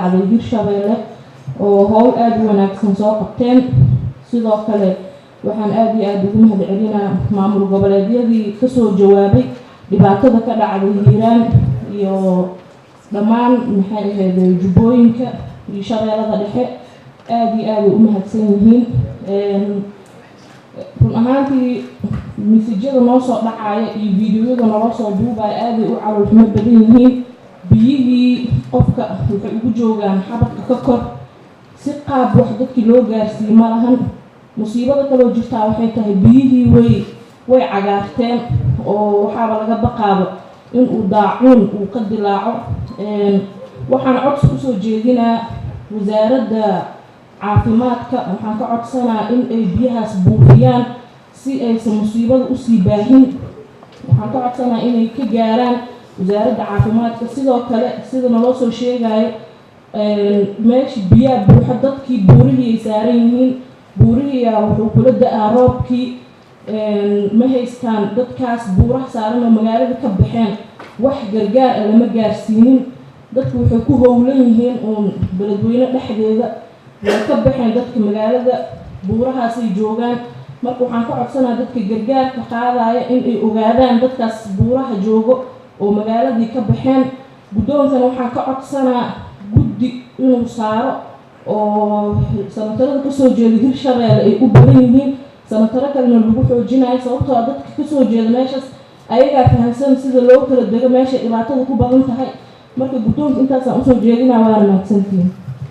dhacday Hirshabeelle oo howl aad u wanaagsan soo qabteen sidoo kale waxaan aad iyo aad ugu mahadcelinaa maamul goboleedyadii ka soo jawaabay dhibaatada ka dhacday Hiiraan iyo dhammaan maxay ahayd jubbooyinka iyo Shabeellada Dhexe aad iyo aad u mahadsan yihiin run ahaantii مسجد نوصل دعاية فيديو نوصل دوبا آدي وعلى المبدئين بيه قفك وجوجان حبك ككر ثقة بوحدة كيلو جارسي مالهن مصيبة كلو جرتا وحيتها بيه وي عجافتين وحابة لقى بقابة إن وداعون وقد لاعو وحن عطس كسو جيدنا وزارة عافيمات وحن كعطسنا إن بيها سبوفيان si aysan musiibada u sii baahin waxaan ka codsanahay inay ka gaaraan wasaaradda caafimaadka sidoo kale sida naloo soo sheegayo meesha biyaha buuxa dadkii buurihii ay saaran yihiin buurihii wuxuu kula da'aa roobkii ma haystaan dadkaas buuraha saaran oo magaalada ka baxeen wax gargaar ah lama gaarsiinin dadku waxay ku howlan yihiin uun beledweyne dhexdeeda way ka baxeen dadka magaalada buurahaasay joogaan marka waxaan ka codsanayaa dadka gargaarka qaadaya in ay ogaadaan dadkaas buuraha joogo oo magaaladii ka baxeen gudoonkana waxaan ka codsanayaa guddi inuu saaro oo sanatarada ka soo jeeda Hirshabeelle ay u badan yihiin sanataro kalena lagu xoojinayo sababtoo ah dadka ka soo jeeda meeshaas ayaga fahansan sida loo kala dego meesha dhibaatada ku badan tahay marka gudoonka intaas aan u soo jeedinaa waa mahadsantiin